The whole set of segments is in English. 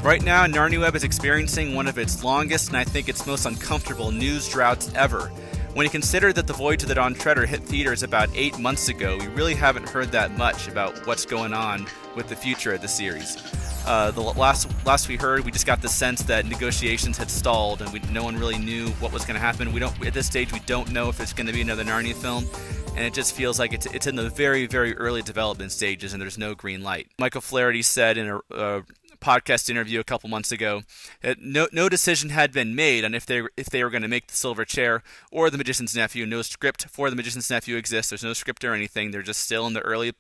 Right now, NarniaWeb is experiencing one of its longest and I think its most uncomfortable news droughts ever. When you consider that The Voyage of the Dawn Treader hit theaters about 8 months ago, we really haven't heard that much about what's going on with the future of the series. The last we heard, we just got the sense that negotiations had stalled and no one really knew what was going to happen. At this stage, we don't know if it's going to be another Narnia film, and it just feels like it's in the very, very early development stages and there's no green light. Michael Flaherty said in a podcast interview a couple months ago that no decision had been made on if they were going to make The Silver Chair or The Magician's Nephew. No script for The Magician's Nephew exists. There's no script or anything. They're just still in the early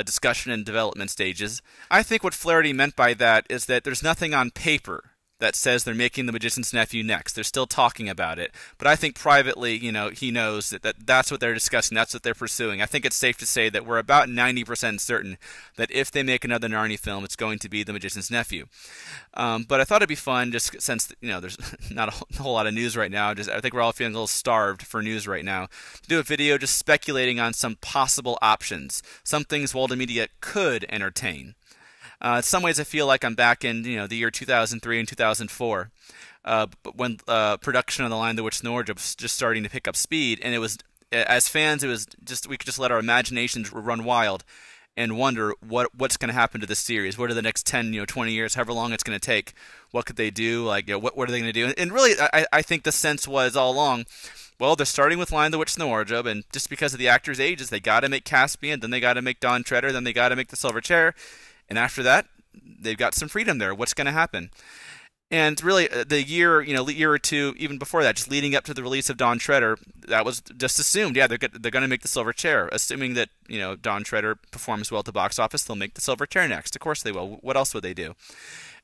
discussion and development stages. I think what Flaherty meant by that is that there's nothing on paper that says they're making The Magician's Nephew next. They're still talking about it. But I think privately, he knows that's what they're discussing, that's what they're pursuing. I think it's safe to say that we're about 90% certain that if they make another Narnia film, it's going to be The Magician's Nephew. But I thought it'd be fun, just since there's not a whole lot of news right now. I think we're all feeling a little starved for news right now. To do a video just speculating on some possible options, some things Walden Media could entertain. In some ways, I feel like I'm back in the year 2003 and 2004, when production on The Lion, the Witch, and the Wardrobe was just starting to pick up speed, and it was, as fans, we could just let our imaginations run wild and wonder what's going to happen to this series. What are the next 10, 20 years, however long it's going to take? What could they do? What are they going to do? And really, I think the sense was all along, well, they're starting with Lion, the Witch, and the Wardrobe, and just because of the actors' ages, they got to make Caspian, then they got to make Dawn Treader, then they got to make The Silver Chair. And after that, they've got some freedom there. What's going to happen? And really, the year or two, even before that, just leading up to the release of Dawn Treader, that was just assumed. Yeah, they're going to make The Silver Chair, assuming that Dawn Treader performs well at the box office. They'll make The Silver Chair next. Of course they will. What else would they do?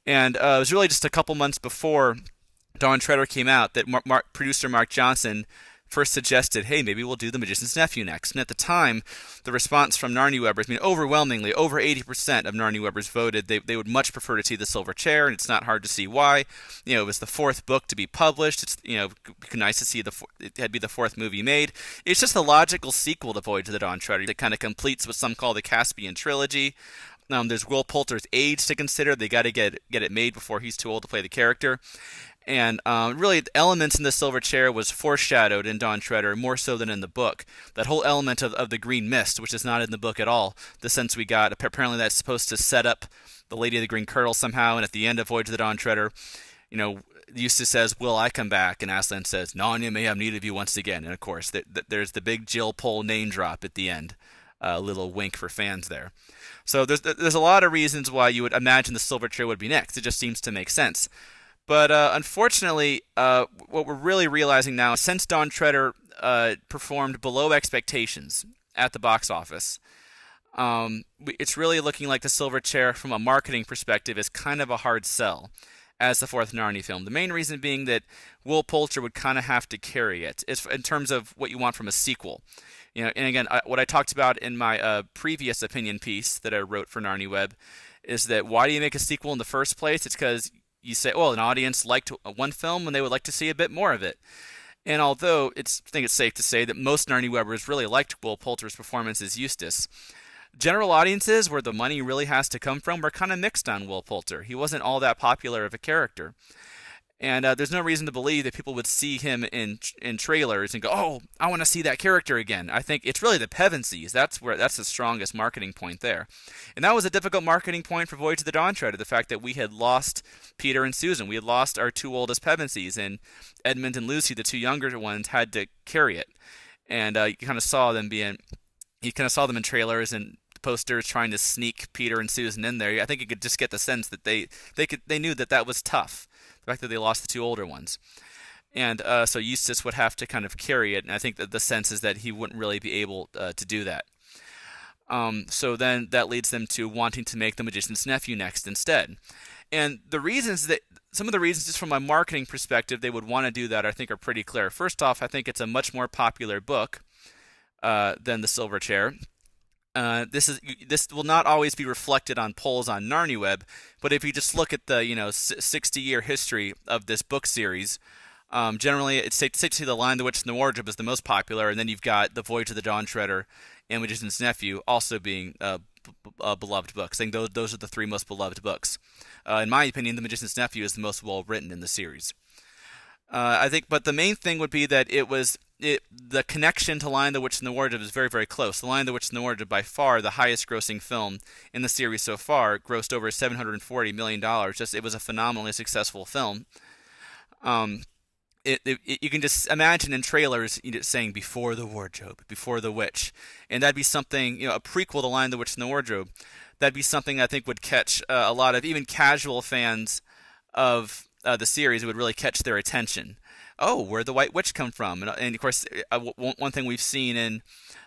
And it was really just a couple months before Dawn Treader came out that producer Mark Johnson first suggested, hey, maybe we'll do The Magician's Nephew next. And at the time, the response from NarniaWebbers, overwhelmingly, over 80% of NarniaWebbers voted they would much prefer to see The Silver Chair, and it's not hard to see why. It was the fourth book to be published. It's nice to see it had be the fourth movie made. It's just a logical sequel to Voyage of the Dawn Treader that kind of completes what some call the Caspian trilogy. There's Will Poulter's age to consider. They got to get it made before he's too old to play the character. And really, the elements in The Silver Chair was foreshadowed in Dawn Treader more so than in the book. That whole element of the green mist, which is not in the book at all, the sense we got, apparently that's supposed to set up the Lady of the Green Kirtle somehow, and at the end of Voyage of the Dawn Treader, Eustace says, will I come back? And Aslan says, Narnia may have need of you once again. And of course, there's the big Jill Pole name drop at the end. A little wink for fans there. So there's a lot of reasons why you would imagine The Silver Chair would be next. It just seems to make sense. But unfortunately, what we're really realizing now, since Dawn Treader performed below expectations at the box office, it's really looking like The Silver Chair, from a marketing perspective, is kind of a hard sell as the fourth Narnia film. The main reason being that Will Poulter would kind of have to carry it in terms of what you want from a sequel. And again, what I talked about in my previous opinion piece that I wrote for NarniaWeb is that why do you make a sequel in the first place? It's because you say, well, an audience liked one film and they would like to see a bit more of it. And although I think it's safe to say that most NarniaWebbers really liked Will Poulter's performance as Eustace, general audiences, where the money really has to come from, were kind of mixed on Will Poulter. He wasn't all that popular of a character. And there's no reason to believe that people would see him in trailers and go, oh, I want to see that character again. I think it's really the Pevensies. That's the strongest marketing point there. And that was a difficult marketing point for Voyage of the Dawn Treader, the fact that we had lost Peter and Susan. We had lost our two oldest Pevensies, and Edmund and Lucy, the two younger ones, had to carry it. And you kind of saw them in trailers and posters trying to sneak Peter and Susan in there. I think you could just get the sense that they knew that was tough. The fact that they lost the two older ones. And so Eustace would have to kind of carry it, and I think that the sense is that he wouldn't really be able to do that. So then that leads them to wanting to make The Magician's Nephew next instead. And some of the reasons just from a marketing perspective they would want to do that I think are pretty clear. First off, I think it's a much more popular book than The Silver Chair. This will not always be reflected on polls on NarniaWeb, but if you just look at the 60-year history of this book series, generally it's safe to say The Lion, the Witch, and the Wardrobe is the most popular, and then you've got The Voyage of the Dawn Treader and Magician's Nephew also being beloved books. I think those are the three most beloved books. In my opinion, The Magician's Nephew is the most well written in the series. I think, but the main thing would be that the connection to Lion, the Witch, and the Wardrobe is very, very close. The Lion, the Witch, and the Wardrobe, by far the highest-grossing film in the series so far, grossed over $740 million. It was a phenomenally successful film. You can just imagine in trailers saying "before the wardrobe, before the witch," and that'd be something, a prequel to Lion, the Witch, and the Wardrobe. That'd be something I think would catch a lot of even casual fans of the series. It would really catch their attention. Oh, where'd the White Witch come from? And of course, one thing we've seen in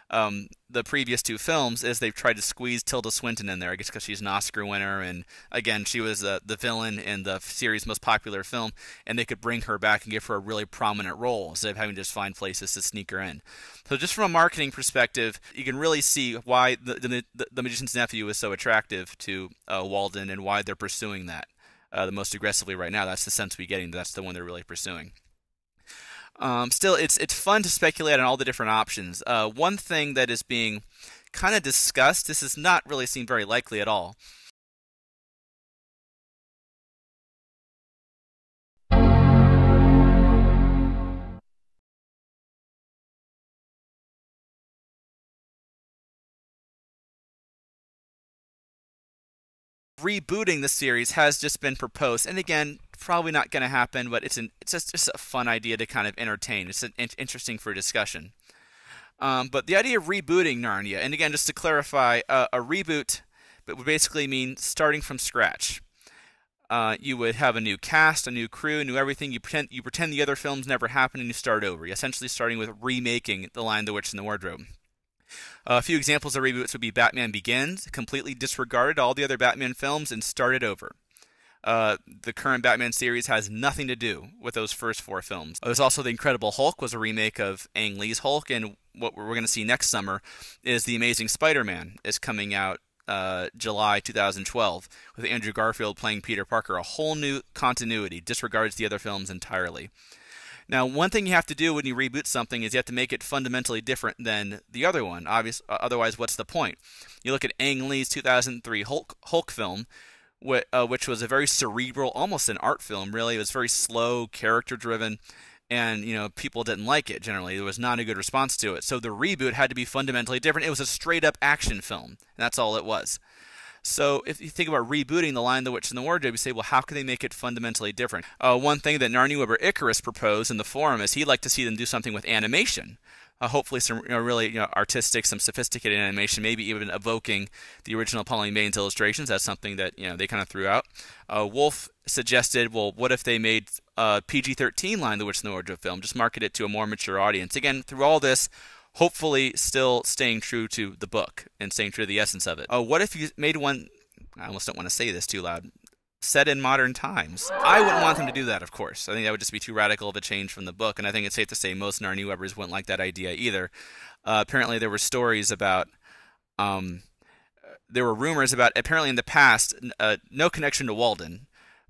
the previous two films is they've tried to squeeze Tilda Swinton in there, I guess because she's an Oscar winner, and again, she was the villain in the series' most popular film, and they could bring her back and give her a really prominent role instead of having to just find places to sneak her in. So just from a marketing perspective, you can really see why the Magician's Nephew is so attractive to Walden and why they're pursuing that the most aggressively right now. That's the sense we're getting. That's the one they're really pursuing. Still, it's fun to speculate on all the different options. One thing that is being kind of discussed, this does not really seem very likely at all. Rebooting the series has just been proposed, and again, probably not going to happen, but it's just a fun idea to kind of entertain. It's interesting for discussion. But the idea of rebooting Narnia, and again, just to clarify, a reboot would basically mean starting from scratch. You would have a new cast, a new crew, new everything. You pretend the other films never happened, and you start over. You're essentially starting with remaking The Lion, the Witch, and the Wardrobe. A few examples of reboots would be Batman Begins, completely disregarded all the other Batman films and started over. The current Batman series has nothing to do with those first four films. There's also The Incredible Hulk, was a remake of Ang Lee's Hulk, and what we're going to see next summer is The Amazing Spider-Man is coming out July 2012 with Andrew Garfield playing Peter Parker. A whole new continuity, disregards the other films entirely. Now, one thing you have to do when you reboot something is you have to make it fundamentally different than the other one. Otherwise, what's the point? You look at Ang Lee's 2003 Hulk film, which was a very cerebral, almost an art film, really. It was very slow, character-driven, and people didn't like it generally. There was not a good response to it. So the reboot had to be fundamentally different. It was a straight-up action film, and that's all it was. So if you think about rebooting The Lion, the Witch, and the Wardrobe, you say, well, how can they make it fundamentally different? One thing that NarniaWeb Icarus proposed in the forum is he'd like to see them do something with animation. Hopefully some really artistic, some sophisticated animation, maybe even evoking the original Pauline Baynes illustrations. That's something that they kind of threw out. Wolf suggested, well, what if they made PG-13 Lion, the Witch, and the Wardrobe film? Just market it to a more mature audience. Again, through all this, hopefully still staying true to the book and staying true to the essence of it. What if you made one, I almost don't want to say this too loud, set in modern times? I wouldn't want them to do that, of course. I think that would just be too radical of a change from the book, and I think it's safe to say most NarniaWebbers wouldn't like that idea either. Apparently there were stories about, there were rumors about, apparently in the past, no connection to Walden,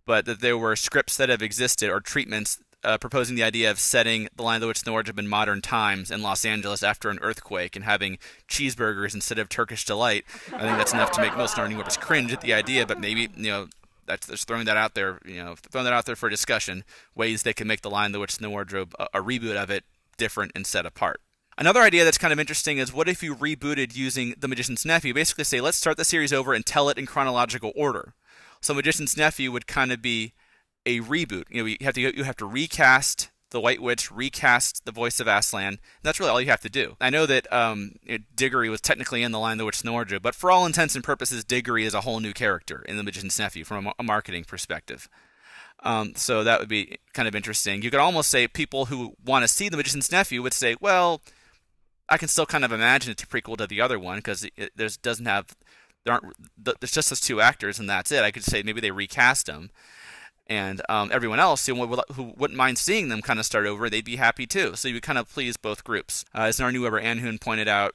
but that there were scripts that have existed, or treatments proposing the idea of setting The Lion, the Witch, and the Wardrobe in modern times in Los Angeles after an earthquake and having cheeseburgers instead of Turkish Delight. I think that's enough to make most NarniaWebbers cringe at the idea, but maybe, that's just throwing that out there, throwing that out there for discussion, ways they can make The Lion, the Witch, and the Wardrobe, a reboot of it, different and set apart. Another idea that's kind of interesting is what if you rebooted using The Magician's Nephew? Basically say, let's start the series over and tell it in chronological order. So Magician's Nephew would kind of be a reboot. You have to recast the White Witch, recast the voice of Aslan. That's really all you have to do. I know that Diggory was technically in The Lion, the Witch, and the Wardrobe, but for all intents and purposes, Diggory is a whole new character in The Magician's Nephew from a marketing perspective. So that would be kind of interesting. You could almost say people who want to see The Magician's Nephew would say, well, I can still kind of imagine it's a prequel to the other one because there's just those two actors and that's it. I could say maybe they recast them. And everyone else who wouldn't mind seeing them kind of start over, they'd be happy too. So you would kind of please both groups. As NarniaWebber Anhun pointed out,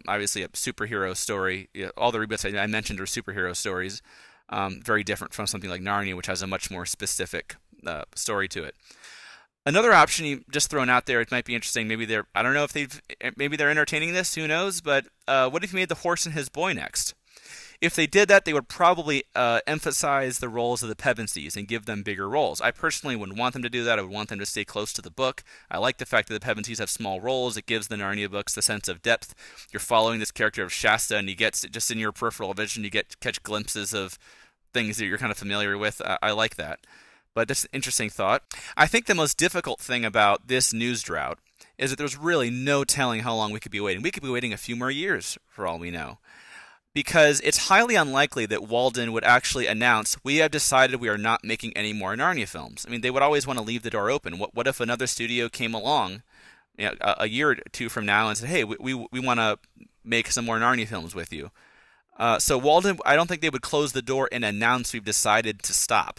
obviously a superhero story. All the reboots I mentioned are superhero stories, very different from something like Narnia, which has a much more specific story to it. Another option you just thrown out there, it might be interesting. Maybe they're entertaining this. Who knows? But what if you made The Horse and His Boy next? If they did that, they would probably emphasize the roles of the Pevensies and give them bigger roles. I personally wouldn't want them to do that. I would want them to stay close to the book. I like the fact that the Pevensies have small roles. It gives the Narnia books the sense of depth. You're following this character of Shasta, and you get, just in your peripheral vision, you catch glimpses of things that you're kind of familiar with. I like that. But that's an interesting thought. I think the most difficult thing about this news drought is that there's really no telling how long we could be waiting. We could be waiting a few more years, for all we know. Because it's highly unlikely that Walden would actually announce, we have decided we are not making any more Narnia films. I mean, they would always want to leave the door open. What if another studio came along, a year or two from now and said, hey, we want to make some more Narnia films with you? So Walden, I don't think they would close the door and announce we've decided to stop.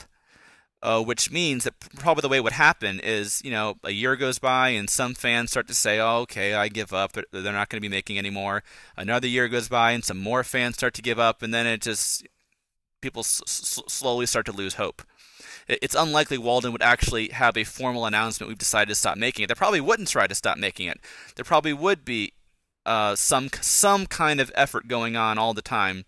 Which means that probably the way it would happen is, a year goes by and some fans start to say, oh, okay, I give up. They're not going to be making any more. Another year goes by and some more fans start to give up, and then people slowly start to lose hope. It's unlikely Walden would actually have a formal announcement, we've decided to stop making it. They probably wouldn't try to stop making it. There probably would be some kind of effort going on all the time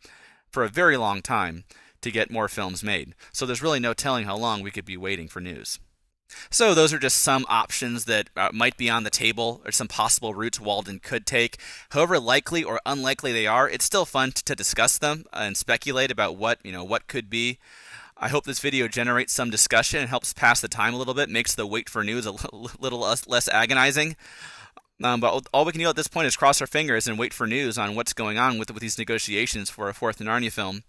for a very long time to get more films made. So there's really no telling how long we could be waiting for news. So those are just some options that might be on the table, or some possible routes Walden could take. However likely or unlikely they are, it's still fun to discuss them and speculate about what could be. I hope this video generates some discussion and helps pass the time a little bit, makes the wait for news a little less agonizing. But all we can do at this point is cross our fingers and wait for news on what's going on with these negotiations for a fourth Narnia film.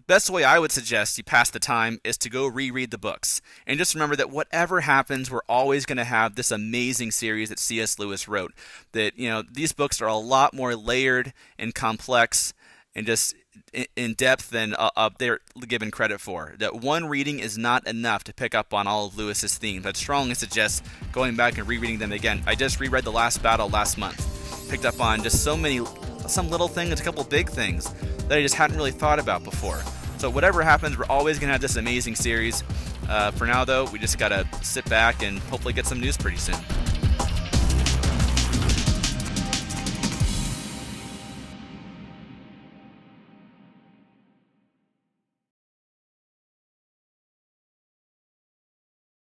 Best way I would suggest you pass the time is to go reread the books. And just remember that whatever happens, we're always going to have this amazing series that C.S. Lewis wrote. That, these books are a lot more layered and complex and just in depth than they're given credit for. That one reading is not enough to pick up on all of Lewis's themes. I'd strongly suggest going back and rereading them again. I just reread The Last Battle last month. Picked up on just some little things, a couple big things that I just hadn't really thought about before. So whatever happens, we're always going to have this amazing series. For now, though, we just got to sit back and hopefully get some news pretty soon.